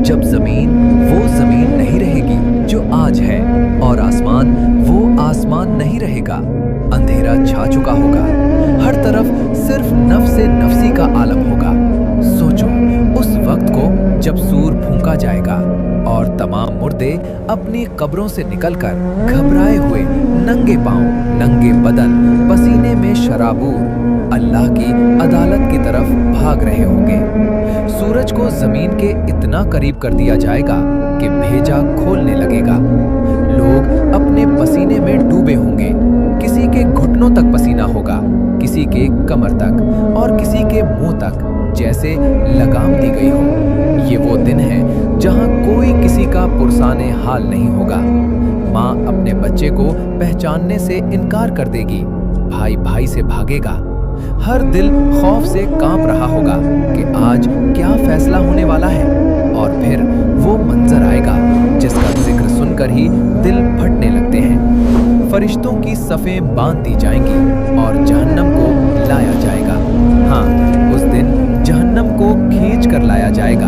जब जमीन वो जमीन नहीं रहेगी जो आज है और आसमान वो आसमान नहीं रहेगा। अंधेरा छा चुका होगा, हर तरफ सिर्फ नफ्से नफसी का आलम होगा। सोचो उस वक्त को जब सूर फूंका जाएगा और तमाम मुर्दे अपनी कब्रों से निकलकर घबराए हुए नंगे पांव, नंगे बदन, पसीने में शराबूर अल्लाह की अदालत की तरफ भाग रहे होंगे। सूरज को जमीन के इतना करीब कर दिया जाएगा कि भेजा खोलने लगेगा। लोग अपने पसीने में डूबे होंगे। किसी के घुटनों तक पसीना होगा, किसी के कमर तक और किसी के मुंह तक, जैसे लगाम दी गई हो। ये वो दिन है जहां कोई किसी का पुरसाने हाल नहीं होगा। माँ अपने बच्चे को पहचानने से इनकार कर देगी, भाई भाई से भागेगा। हर दिल खौफ से कांप रहा होगा कि आज क्या फैसला होने वाला है। और फिर वो मंजर आएगा जिसका जिक्र सुनकर ही दिल फटने लगते हैं। फरिश्तों की सफ़ें बांध दी जाएंगी और जहन्नम को लाया जाएगा। हाँ, उस दिन जहन्नम को खींच कर लाया जाएगा।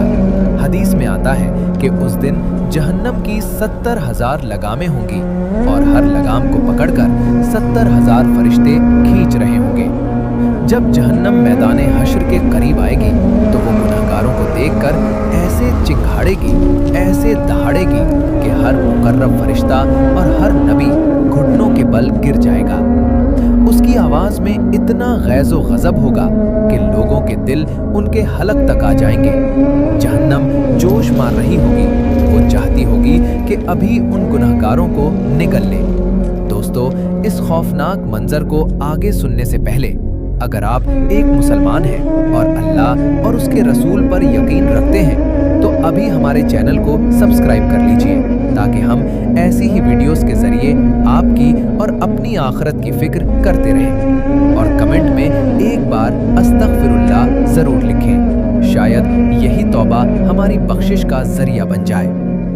हदीस में आता है कि उस दिन जहन्नम की 70,000 लगामें होंगी और हर लगाम को पकड़कर 70,000 फरिश्ते खींच रहे होंगे। जब जहन्नम मैदान हश्र के करीब आएगी तो वो गुनहगारों को देखकर ऐसे चिंघाड़ेगी, ऐसे दहाड़ेगी कि हर मुकर्रब फरिश्ता और हर नबी घुटनों के बल गिर जाएगा। उसकी आवाज में इतना गैज़ो गज़ब होगा कि लोगों के दिल उनके हलक तक आ जाएंगे। जहन्नम जोश मार रही होगी, वो चाहती होगी कि अभी उन गुनहगारों को निगल ले। दोस्तों, इस खौफनाक मंजर को आगे सुनने से पहले अगर आप एक मुसलमान हैं और अल्लाह और उसके रसूल पर यकीन रखते हैं तो अभी हमारे चैनल को सब्सक्राइब कर लीजिए ताकि हम ऐसी ही वीडियोस के जरिए आपकी और अपनी आखिरत की फिक्र करते रहें। और कमेंट में एक बार अस्तगफिरुल्लाह जरूर लिखें, शायद यही तौबा हमारी बख्शिश का जरिया बन जाए।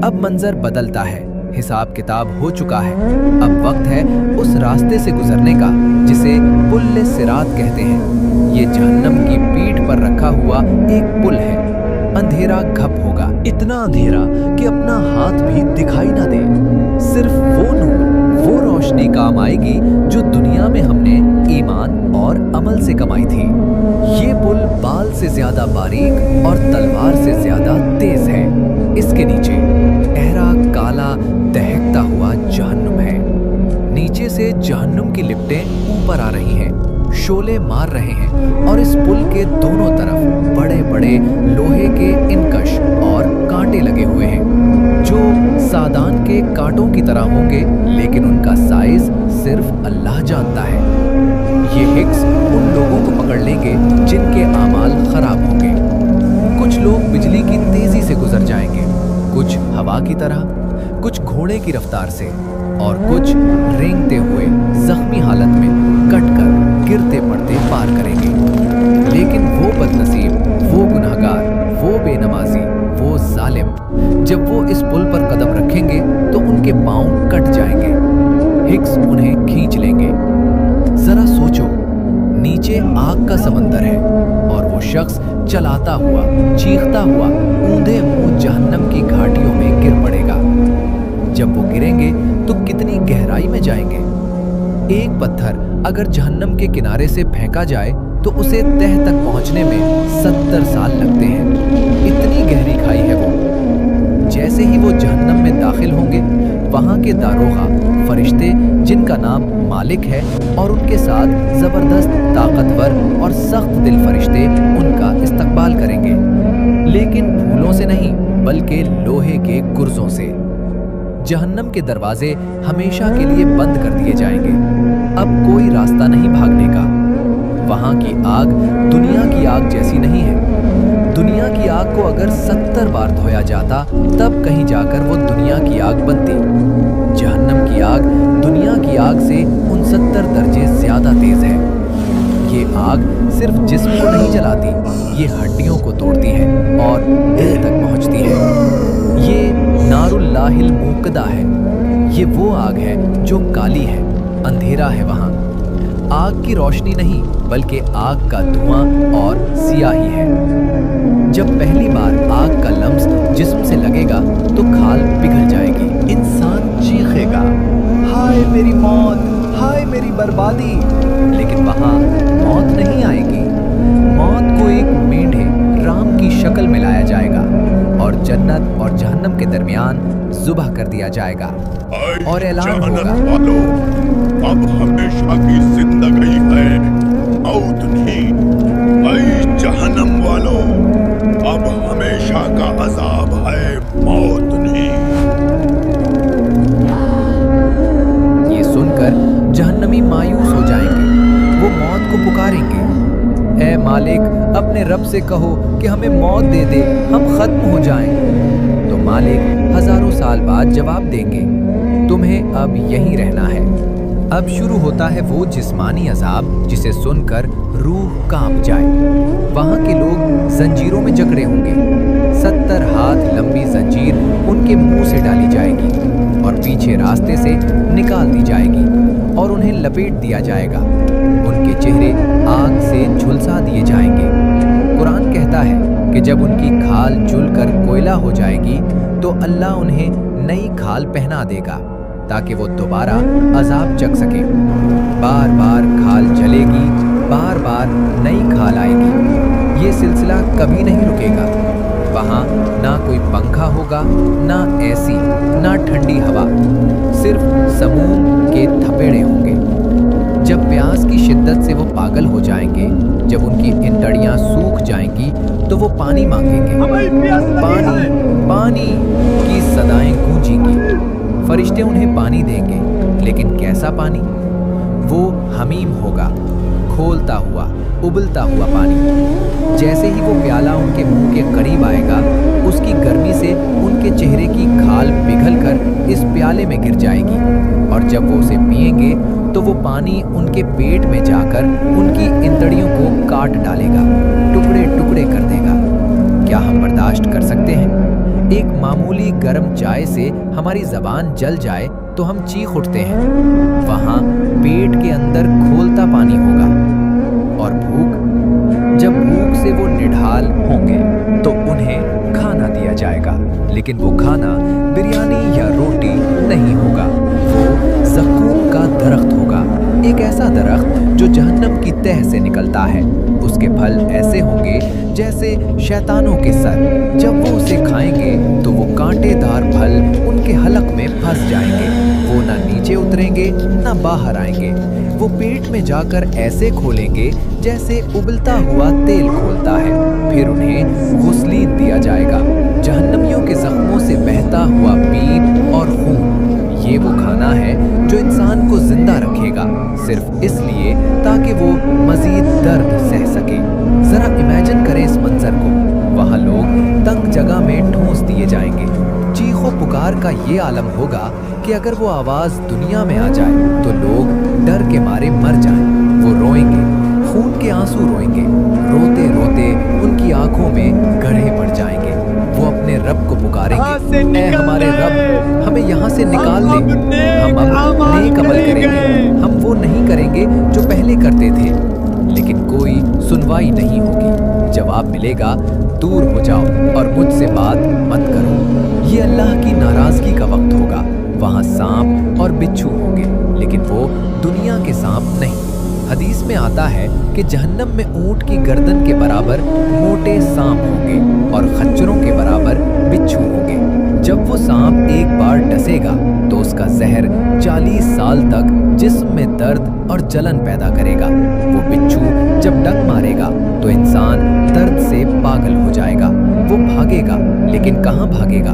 अब मंजर बदलता है, हिसाब किताब हो चुका है। अब वक्त है उस रास्ते से गुजरने का जिसे पुल सिरात कहते हैं। ये जहन्नम की पीठ पर रखा हुआ एक पुल है। अंधेरा घप होगा, इतना अंधेरा कि अपना हाथ भी दिखाई ना दे। सिर्फ वो नूर, वो रोशनी काम आएगी जो दुनिया में हमने ईमान और अमल से कमाई थी। ये पुल बाल से ज्यादा बारीक और तलवार से ज्यादा तेज है। इसके नीचे गहरा काला दहकता हुआ जहन्नुम है। नीचे से जहन्नुम की लिपटें ऊपर आ रही हैं, शोले मार रहे हैं और इस पुल के दोनों तरफ बड़े बड़े लोहे के इनकश और कांटे लगे हुए हैं जो सादान के कांटों की तरह होंगे, लेकिन उनका साइज सिर्फ अल्लाह जानता है। ये हिक्स उन लोगों को पकड़ लेंगे जिनके आमाल खराब होंगे। कुछ लोग बिजली की तेजी से गुजर जाएंगे, कुछ हवा की तरह, कुछ घोड़े की रफ्तार से और कुछ रेंगते हुए जख्मी हालत में कटकर गिरते पड़ते पार करेंगे। लेकिन वो बदनसीब, वो गुनहगार, वो बेनमाजी, वो जालिम, जब वो इस पुल पर कदम रखेंगे तो उनके पांव कट जाएंगे। हिक्स उन्हें खींच लेंगे। जरा सोचो, नीचे आग का समंदर है और वो शख्स चलाता हुआ, चीखता हुआ ऊंधे मुंह जहन्नम की घाटियों में गिर पड़ेगा। जब वो गिरेंगे तो कितनी गहराई में जाएंगे। एक पत्थर अगर जहन्नम के किनारे से फेंका जाए तो उसे तह तक पहुंचने में 70 साल लगते हैं। इतनी गहरी खाई है वो। जैसे ही वो जहन्नम में दाखिल होंगे, वहां के दारोगा फरिश्ते जिनका नाम मालिक है और उनके साथ जबरदस्त ताकतवर और सख्त दिल फरिश्ते उनका इस्तकबाल करेंगे, लेकिन फूलों से नहीं बल्कि लोहे के गुर्जों से। जहन्नम के दरवाजे हमेशा के लिए बंद कर दिए जाएंगे। अब कोई रास्ता नहीं भागने का। वहां की आग दुनिया की आग जैसी नहीं है। दुनिया की आग को अगर 70 बार धोया जाता तब कहीं जाकर वो दुनिया की आग बनती। जहन्नम की आग दुनिया की आग से 69 दर्जे ज्यादा तेज है। ये आग सिर्फ जिस्म को नहीं जलाती, ये हड्डियों को तोड़ती है और दिल तक पहुंचती है। ये नारुल्लाहिल मूक़दा है। ये वो आग है जो काली है, अंधेरा है वहां। आग की रोशनी नहीं बल्कि आग का धुआं और सियाही है। जब पहली बार आग का लम्स जिस्म से बर्बादी। लेकिन वहां मौत नहीं आएगी। मौत को एक मेंढे राम की शक्ल में लाया जाएगा और जन्नत और जहन्नम के दरमियान जुबह कर दिया जाएगा और ऐलान होगा, अब हमेशा की जिंदगी है, मौत नहीं। ऐ जहन्नम वालों, अब हमेशा का अजाब है, मौत नहीं। ये सुनकर जहन्नमी मायूस हो जाएंगे। वो मौत को पुकारेंगे, ऐ मालिक, अपने रब से कहो कि हमें मौत दे दे, हम खत्म हो जाएं। तो मालिक हजारों साल बाद जवाब देंगे, तुम्हें अब यहीं रहना है। अब शुरू होता है वो जिस्मानी अजाब जिसे सुनकर रूह कांप जाए। वहां के लोग जंजीरों में जकड़े होंगे। 70 हाथ लंबी जंजीर उनके मुंह से डाली जाएगी और पीछे रास्ते से निकाल दी जाएगी और उन्हें लपेट दिया जाएगा। उनके चेहरे आग से झुलसा दिए जाएंगे। कुरान कहता है कि जब उनकी खाल जलकर कोयला हो जाएगी तो अल्लाह उन्हें नई खाल पहना देगा ताकि वो दोबारा अजाब चख सके। बार बार खाल जलेगी, बार बार नई खाल आएगी। ये सिलसिला कभी नहीं रुकेगा। वहाँ ना कोई पंखा होगा, ना एसी, ना ठंडी हवा, सिर्फ समूम के थपेड़े होंगे। जब प्यास की शिद्दत से वो पागल हो जाएंगे, जब उनकी इंतड़ियां सूख जाएंगी तो वो पानी मांगेंगे। पानी पानी की सदाएं गूंजेंगी। फरिश्ते उन्हें पानी देंगे, लेकिन कैसा पानी? वो हमीम होगा, खोलता हुआ, उबलता हुआ पानी। जैसे ही वो प्याला उनके मुंह के करीब आएगा, उसकी गर्मी से उनके चेहरे की खाल पिघलकर इस प्याले में गिर जाएगी और जब वो उसे पिएंगे तो वो पानी उनके पेट में जाकर उनकी इंतड़ियों को काट डालेगा, टुकड़े टुकड़े कर देगा। क्या हम बर्दाश्त कर सकते हैं? एक मामूली गर्म चाय से हमारी जबान जल जाए तो हम चीख उठते हैं। वहां पेट के अंदर खोलता पानी होगा। और भूख, जब भूख से वो निढाल होंगे तो उन्हें खाना दिया जाएगा, लेकिन वो खाना बिरयानी या रोटी नहीं होगा। वो ज़क़ूम का दरख्त होगा, एक ऐसा दरख्त जो जहन्नम की तह से निकलता है। उसके फल ऐसे होंगे जैसे शैतानों के सर। जब वो उसे खाएंगे तो वो कांटेदार फल उनके हलक में फंस जाएंगे। वो ना नीचे उतरेंगे ना बाहर आएंगे। वो पेट में जाकर ऐसे खोलेंगे जैसे उबलता हुआ तेल खोलता है। फिर उन्हें गुस्लीन दिया जाएगा, जहन्नमियों के जख्मों से बहता हुआ पीप और खून। ये वो खाना है जो इंसान को जिंदा रखेगा, सिर्फ इसलिए ताकि वो मजीद दर्द सह सके। जरा इमेजिन करें इस मंजर को। वहाँ लोग तंग जगह में ठूंस दिए जाएंगे। चीखों पुकार का ये आलम होगा कि अगर वो आवाज दुनिया में आ जाए तो लोग डर के मारे मर जाएं। वो रोएंगे, खून के आंसू रोएंगे। रोते रोते उनकी आंखों में गड्ढे पड़ जाएंगे। वो अपने रब को पुकारेंगे, ऐ हमारे रब, हमें यहाँ से निकाल दे। हम अब नेक अमल करेंगे, हम वो नहीं करेंगे जो पहले करते थे। लेकिन कोई सुनवाई नहीं होगी। जवाब मिलेगा, दूर हो जाओ और मुझसे बात मत करो। ये अल्लाह की नाराजगी का वक्त होगा। वहाँ सांप और बिच्छू होंगे, लेकिन वो दुनिया के सांप नहीं। हदीस में आता है कि जहन्नम में ऊंट की गर्दन के बराबर मोटे सांप होंगे और खच्चरों के बराबर बिच्छू होंगे। जब वो सांप एक बार डसेगा तो उसका जहर 40 साल तक जिस्म में दर्द और जलन पैदा करेगा। वो बिच्छू जब डंक मारेगा तो इंसान दर्द से पागल हो जाएगा। वो भागेगा, लेकिन कहाँ भागेगा?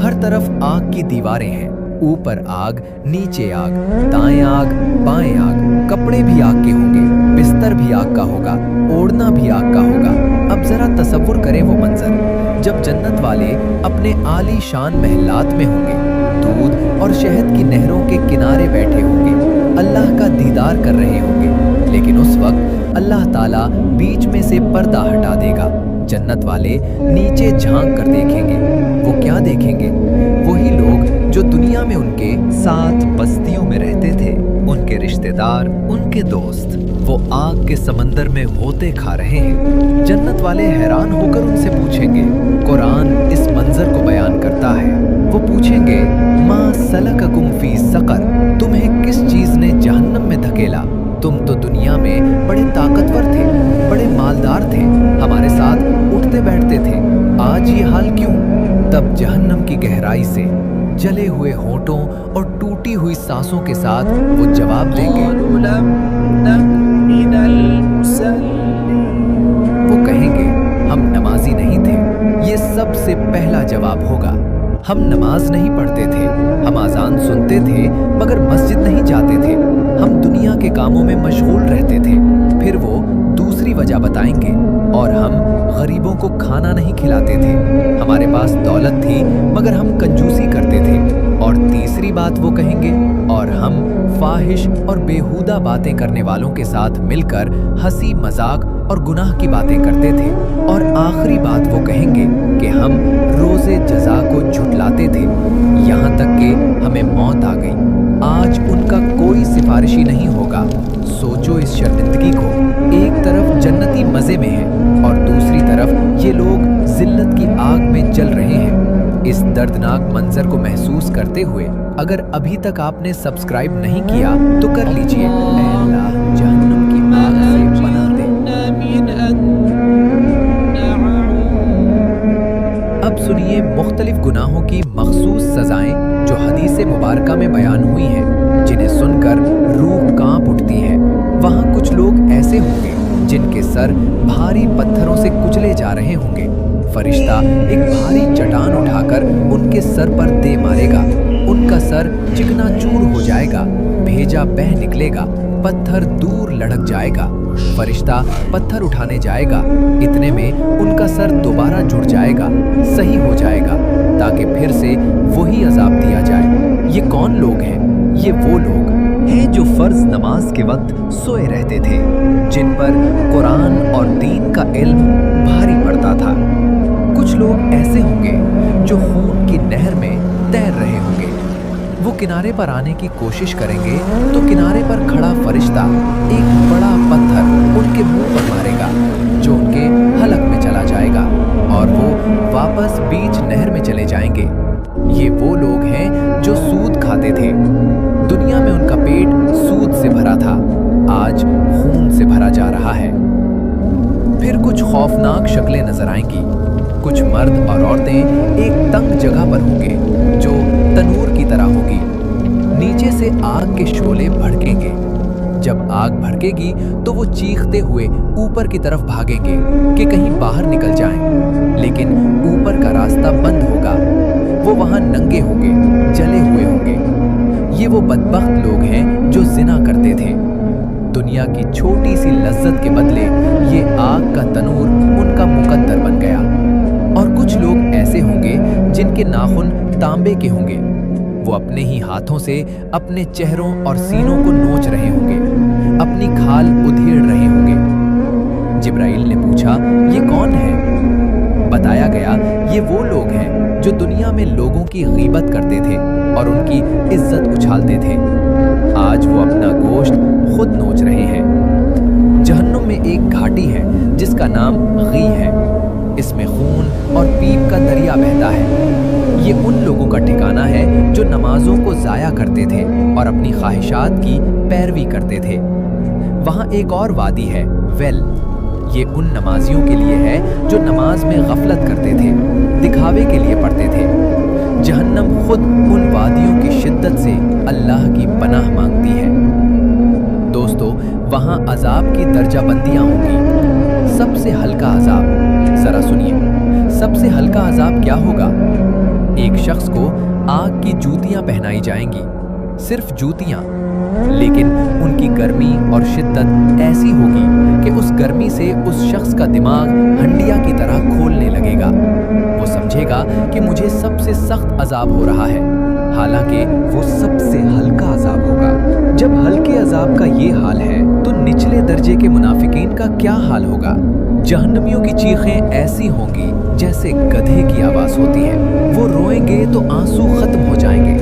हर तरफ आग की दीवारें हैं। ऊपर आग, नीचे आग, दाएं आग, बाएं आग। कपड़े भी आग के होंगे, बिस्तर भी आग का होगा, ओढ़ना भी आग का होगा। अब जरा तसव्वुर करें वो मंजर, जब जन्नत वाले अपने आली शान महलात में होंगे, दूध और शहद की नहरों के किनारे बैठे होंगे, अल्लाह का दीदार कर रहे होंगे। लेकिन उस वक्त अल्लाह ताला बीच में से पर्दा हटा देगा। जन्नत वाले नीचे झांक कर देखेंगे। वो क्या देखेंगे? वही लोग जो दुनिया में उनके साथ बस्तियों में रहते थे, उनके रिश्तेदार, उनके दोस्त। वो आग के समंदर में होते खा रहे हैं। जन्नत वाले हैरान होकर उनसे पूछेंगे। कुरान इस मंजर को बयान करता है। वो पूछेंगे, मा सलककुम फी सकर, तुम्हें किस चीज ने जहन्नम में धकेला? खेला। तुम तो दुनिया में बड़े ताकतवर थे, बड़े मालदार थे, हमारे साथ उठते बैठते थे, आज ये हाल क्यों? तब जहन्नम की गहराई से जले हुए होंठों और टूटी हुई सांसों के साथ वो जवाब देंगे। वो कहेंगे, हम नमाजी नहीं थे। ये सबसे पहला जवाब होगा। हम नमाज नहीं पढ़ते थे, हम अजान सुनते थे मगर मस्जिद नहीं जाते थे, हम दुनिया के कामों में मशगूल रहते थे। फिर वो दूसरी वजह बताएंगे, और हम गरीबों को खाना नहीं खिलाते थे, हमारे पास दौलत थी मगर हम कंजूसी करते थे। और तीसरी बात वो कहेंगे, और हम फाहिश और बेहुदा बातें करने वालों के साथ मिलकर हंसी मजाक और गुनाह की बातें करते थे। और आखिरी बात वो कहेंगे कि हम रोजे जजा को झुटलाते थे, यहाँ तक कि हमें मौत आ गई। आज उनका कोई सिफारिशी नहीं होगा। सोचो इस शर्मिंदगी को, एक तरफ जन्नती मजे में है और दूसरी तरफ ये लोग जिल्लत की आग में जल रहे हैं। इस दर्दनाक मंजर को महसूस करते हुए अगर अभी तक आपने सब्सक्राइब नहीं किया तो कर लीजिए। ऐ अल्लाह, जहन्नम की आग से पनाह दे। अब सुनिए मुख्तलिफ गुनाहों की मखसूस सजाएं जो हदीस मुबारका में बयान हुई हैं, जिन्हें सुनकर रूह कांप उठती है। वहाँ कुछ लोग ऐसे होंगे जिनके सर भारी पत्थरों से कुचले जा रहे होंगे। फरिश्ता एक भारी चट्टान उठाकर उनके सर पर दे मारेगा, उनका सर चिकनाचूर हो जाएगा, भेजा बह निकलेगा, पत्थर दूर लढ़क जाएगा। फरिश्ता पत्थर उठाने जाएगा, इतने में उनका सर दोबारा जुड़ जाएगा, सही हो जाएगा, ताकि फिर से वही अजाब दिया जाए। ये कौन लोग हैं? ये वो लोग हैं जो फर्ज नमाज के वक्त सोए रहते थे, जिन पर कुरान और दीन का इल्म भारी पड़ता था। कुछ लोग ऐसे होंगे जो खून की नहर में तैर रहे होंगे। वो किनारे पर आने की कोशिश करेंगे तो किनारे पर खड़ा फरिश्ता एक बड़ा पत्थर उनके मुंह पर मारेगा, जो उनके हलक में चला जाएगा और वो वापस बीच नहर में चले जाएंगे। ये वो लोग हैं जो सूद खाते थे। दुनिया में उनका पेट सूद से भरा था, आज खून से भरा जा रहा है। फिर कुछ खौफनाक शक्लें नजर आएंगी। कुछ मर्द और औरतें एक तंग जगह पर होंगे जो तनूर की तरह होगी। नीचे से आग के शोले भड़केंगे। जब आग भड़केगी तो वो चीखते हुए ऊपर की तरफ भागेंगे कि कहीं बाहर निकल जाएं, लेकिन ऊपर का रास्ता बंद होगा। वो वहां नंगे होंगे, जले हुए होंगे। ये वो बदबख्त लोग हैं जो जिना करते थे। दुनिया की छोटी सी लज्जत के बदले ये आग का तनूर उनका मुकद्दर बन गया। और कुछ लोग ऐसे होंगे जिनके नाखून तांबे के होंगे। वो अपने ही हाथों से अपने चेहरों और सीनों को नोच रहे होंगे, अपनी खाल उधेड़ रहे होंगे। जिब्राइल ने पूछा, ये कौन है? बताया गया, ये वो लोग हैं जो दुनिया में लोगों की गीबत करते थे और उनकी इज्जत उछालते थे। आज वो अपना गोश्त खुद नोच रहे हैं। जहन्नुम में एक घाटी है जिसका नाम गी है। इसमें खून और पीप का दरिया बहता है। ये उन लोगों का ठिकाना है जो नमाजों को जाया करते थे और अपनी ख्वाहिशात की पैरवी करते थे। वहाँ एक और वादी है, वेल। ये उन नमाजियों के लिए है जो नमाज में गफलत करते थे, दिखावे के लिए पढ़ते थे। जहन्नम खुद उन वादियों की शिद्दत से अल्लाह की पनाह मांगती है। दोस्तों, वहाँ अजाब की दर्जाबंदियाँ होंगी। सबसे हल्का अजाब, जरा सुनिए, सबसे हल्का अजाब क्या होगा? एक शख्स को आग की जूतियां पहनाई जाएंगी, सिर्फ जूतियां, लेकिन उनकी गर्मी और शिद्दत ऐसी होगी कि उस गर्मी से उस शख्स का दिमाग हंडिया की तरह खोलने लगेगा। वो समझेगा कि मुझे सबसे सख्त अजाब हो रहा है, हालांकि वो सबसे हल्का अजाब होगा। जब हल्के अजाब का ये हाल है तो निचले दर्जे के मुनाफिकीन का क्या हाल होगा? जहन्नमियों की चीखें ऐसी होंगी जैसे गधे की आवाज होती है। वो रोएंगे तो आंसू खत्म हो जाएंगे,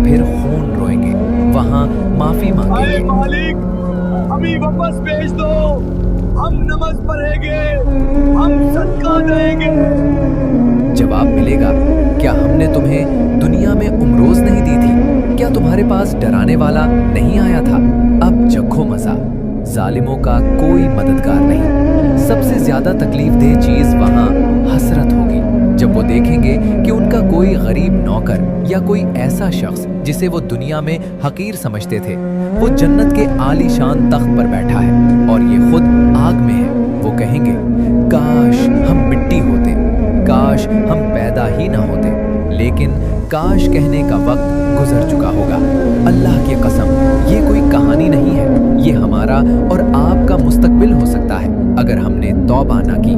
फिर खून रोएंगे, वहां माफी मांगेंगे। मालिक, हमें वापस भेज दो, हम नमाज पढ़ेंगे, हम सदका देंगे। जवाब मिलेगा, क्या हमने तुम्हें दुनिया में उम्रोज नहीं दी थी? क्या तुम तुम्हारे पास डराने वाला नहीं आया था? अब चखो मजा। जालिमों का कोई मददगार नहीं। सबसे ज्यादा तकलीफ दे चीज वहां हसरत होगी, जब वो देखेंगे कि उनका कोई गरीब नौकर या कोई ऐसा शख्स जिसे वो दुनिया में हकीर समझते थे, वो जन्नत के आलीशान तख्त पर बैठा है और ये खुद आग में है। वो कहेंगे, काश हम मिट्टी होते, काश हम पैदा ही ना होते। लेकिन काश कहने का वक्त गुजर चुका होगा। अल्लाह की कसम, ये कोई कहानी नहीं है, ये हमारा और आपका मुस्तकबिल हो सकता है अगर हमने तौबा ना की।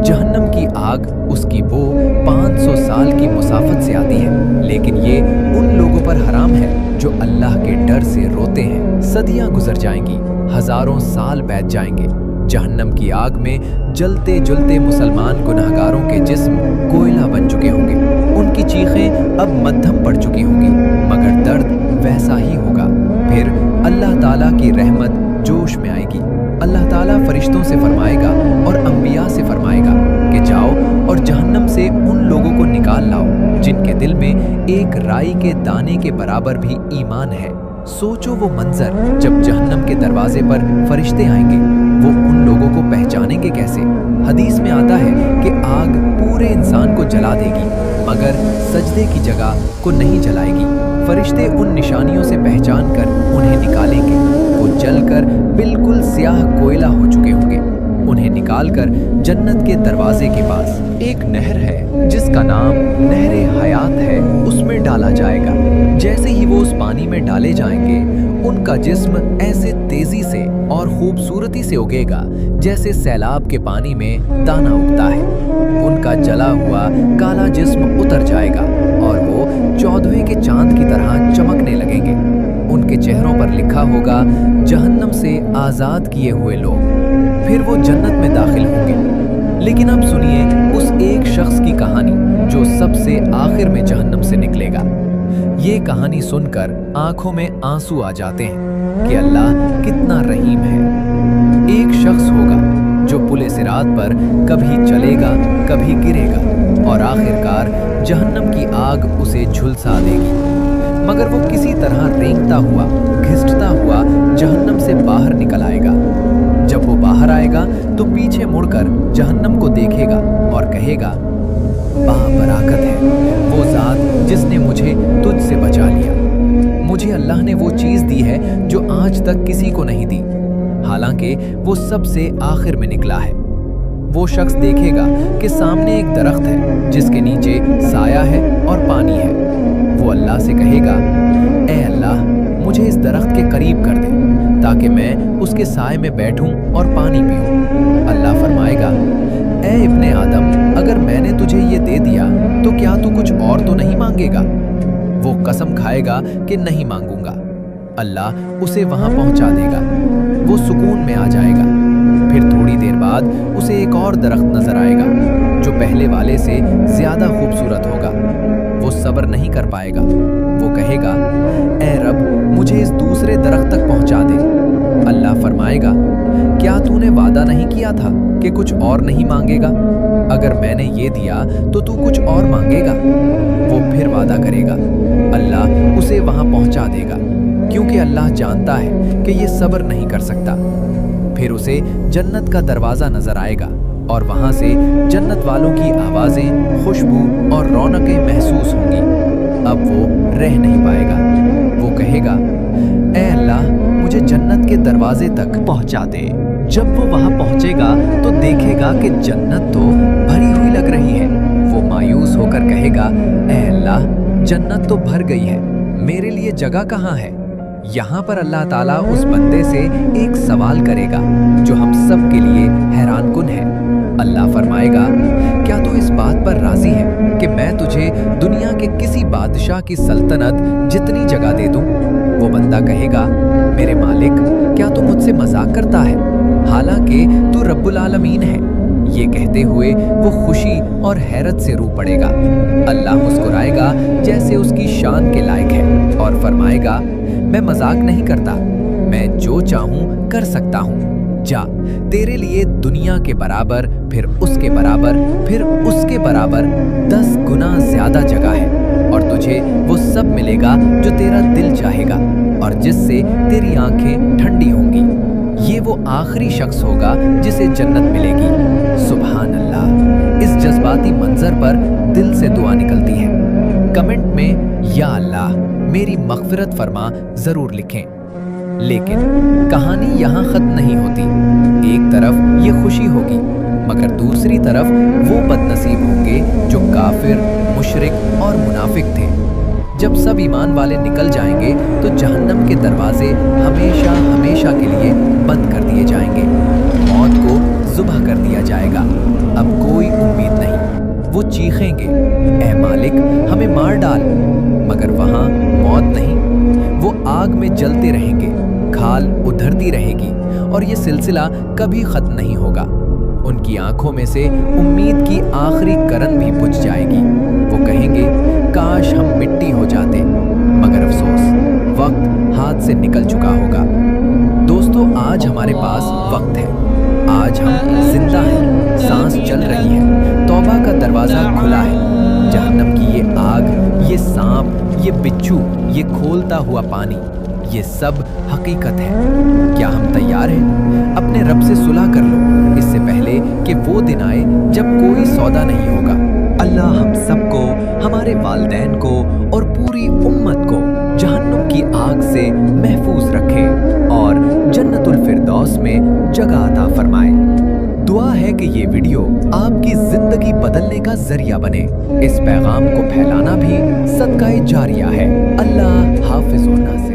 जहन्नम की आग, उसकी बो 500 साल की मुसाफत से आती है, लेकिन ये उन लोगों पर हराम है जो अल्लाह के डर से रोते हैं। सदियां गुजर जाएंगी, हजारों साल बीत जाएंगे। जहन्नम की आग में जलते जलते मुसलमान गुनहगारों के जिस्म कोयला बन चुके होंगे। उनकी चीखें अब मध्यम पड़ चुकी होंगी, मगर दर्द वैसा ही होगा। फिर अल्लाह ताला की रहमत जोश में आएगी। अल्लाह ताला फरिश्तों से फरमाएगा और अंबिया से फरमाएगा कि जाओ और जहन्नम से उन लोगों को निकाल लाओ जिनके दिल में एक राई के दाने के बराबर भी ईमान है। सोचो वो मंजर जब जहन्नम के दरवाजे पर फरिश्ते आएंगे, वो उन लोगों को पहचानेंगे कैसे? हदीस में आता है कि आग पूरे इंसान को जला देगी, मगर सजदे की जगह को नहीं जलाएगी। फरिश्ते उन निशानियों से पहचान कर उन्हें निकालेंगे। वो जलकर बिल्कुल स्याह कोयला हो चुके होंगे। उन्हें निकालकर जन्नत के दरवाजे के पास एक नहर है जिसका नाम नहरे हयात है, उसमें डाला जाएगा। जैसे ही वो उस पानी में डाले जाएंगे, उनका जिस्म ऐसे तेजी से और खूबसूरती से उगेगा जैसे सैलाब के पानी में दाना उगता है। उनका जला हुआ काला जिस्म उतर जाएगा और वो 14वें के चांद की तरह चमकने लगेंगे। उनके चेहरों पर लिखा होगा, जहन्नम से आजाद किए हुए लोग। फिर वो जन्नत में दाखिल होंगे। लेकिन अब सुनिए उस एक शख्स की कहानी जो सबसे आखिर में जहन्नम से निकलेगा। ये कहानी सुनकर आंखों में आंसू आ जाते हैं कि अल्लाह कितना रहीम है। एक शख्स होगा जो पुले सिरात पर कभी चलेगा, कभी गिरेगा और आखिरकार जहन्नम की आग उसे झुलसा देगी। मगर वो किसी तरह रेंगता हुआ, घिसटता हुआ जहन्नम से बाहर निकल आएगा। जब वो बाहर आएगा तो पीछे मुड़कर जहन्नम को देखेगा और कहेगा, बाबरकत है वो जात जिसने मुझे तुझसे बचा लिया। मुझे अल्लाह ने वो चीज दी है जो आज तक किसी को नहीं दी, हालांकि वो सबसे आखिर में निकला है। वो शख्स देखेगा कि सामने एक दरख्त है जिसके नीचे साया है और पानी है। वो अल्लाह से कहेगा, ए अल्लाह, मुझे इस दरख्त के करीब कर दे ताकि मैं उसके साए में बैठूं और पानी पीऊं। अल्लाह फरमाएगा, ए इब्ने आदम, अगर मैंने तुझे ये दे दिया तो क्या तू कुछ और तो नहीं मांगेगा? वो कसम खाएगा कि नहीं मांगूंगा। अल्लाह उसे वहां पहुंचा देगा। वो सुकून में आ जाएगा। फिर थोड़ी देर बाद उसे एक और दरख्त नजर आएगा जो पहले वाले से ज्यादा खूबसूरत होगा। वो सब्र नहीं कर पाएगा। वो कहेगा, ए रब, मुझे इस दूसरे दरख्त तक पहुंचा दे। अल्लाह फरमाएगा, क्या तूने वादा नहीं किया था कि कुछ और नहीं मांगेगा? अगर मैंने ये दिया तो तू कुछ और मांगेगा। वो फिर वादा करेगा। अल्लाह उसे वहां पहुंचा देगा, क्योंकि अल्लाह जानता है कि ये सब्र नहीं कर सकता। फिर उसे जन्नत का दरवाजा नजर आएगा और वहां से जन्नत वालों की आवाजें, खुशबू और रौनकें महसूस होंगी। अब वो रह नहीं पाएगा। वो कहेगा, ए अल्लाह, मुझे जन्नत के दरवाजे तक पहुंचा दे। जब वो वहां पहुंचेगा तो देखेगा कि जन्नत तो भरी हुई लग रही है। वो मायूस होकर कहेगा, ए अल्लाह, जन्नत तो भर गई है, मेरे लिए जगह कहाँ है? यहाँ पर अल्लाह ताला उस बंदे से एक सवाल करेगा जो हम सब के लिए हैरान कुन है। अल्लाह फरमाएगा, क्या तू इस बात पर राजी है कि मैं तुझे दुनिया के किसी बादशाह की सल्तनत जितनी जगह दे दूं? वो बंदा कहेगा, मेरे मालिक, क्या तू मुझसे मजाक करता है? हालांकि तू रब्बुल आलमीन है। ये कहते हुए वो खुशी और हैरत से रू पड़ेगा। अल्लाह मुस्कुराएगा जैसे उसकी शान के लायक है और फरमाएगा, मैं मजाक नहीं करता, मैं जो चाहूं कर सकता हूं। जा, तेरे लिए दुनिया के बराबर, फिर उसके बराबर, फिर उसके बराबर 10 गुना ज्यादा जगह है और तुझे वो सब मिलेगा जो तेरा दिल चाहेगा और जिससे तेरी आंखें ठंडी होंगी। ये वो आखिरी शख्स होगा जिसे जन्नत मिलेगी। सुभान अल्लाह। इस जज्बाती मंजर पर दिल से दुआ निकलती है। कमेंट में या अल्लाह मेरी मग़फ़िरत फरमा जरूर लिखें। लेकिन कहानी यहाँ खत्म नहीं होती। एक तरफ ये खुशी होगी मगर दूसरी तरफ वो बदनसीब होंगे जो काफिर, मुशरिक और मुनाफिक थे। जब सब ईमान वाले निकल जाएंगे तो जहन्नम के दरवाजे हमेशा हमेशा के लिए बंद कर दिए जाएंगे। मौत को ज़ुबह कर दिया जाएगा। अब कोई उम्मीद नहीं। वो चीखेंगे, ऐ मालिक हमें मार डाल, मगर वहाँ मौत नहीं। वो आग में जलते रहेंगे, खाल उधरती रहेगी और ये सिलसिला कभी खत्म नहीं होगा। उनकी आंखों में से उम्मीद की आखिरी करन भी बुझ जाएगी। वो कहेंगे काश हम मिट्टी हो जाते, मगर अफसोस वक्त हाथ से निकल चुका होगा। दोस्तों, आज हमारे पास वक्त है। आज हम जिंदा हैं, सांस चल रही है, तौबा का दरवाजा खुला है। जहन्नम की ये आग, ये सांप, ये बिच्छू, ये खोलता हुआ पानी, ये सब हकीकत है। क्या हम तैयार हैं? अपने रब से सुलह कर लो इससे पहले कि वो दिन आए जब कोई सौदा नहीं होगा। अल्लाह हम सबको, हमारे वालिदैन को और पूरी उम्मत को जहन्नुम की आग से महफूज रखे और जन्नतुल फिरदौस में जगह अता फरमाए। दुआ है कि ये वीडियो आपकी जिंदगी बदलने का जरिया बने। इस पैगाम को फैलाना भी सदका-ए-जारिया है। अल्लाह हाफिज़।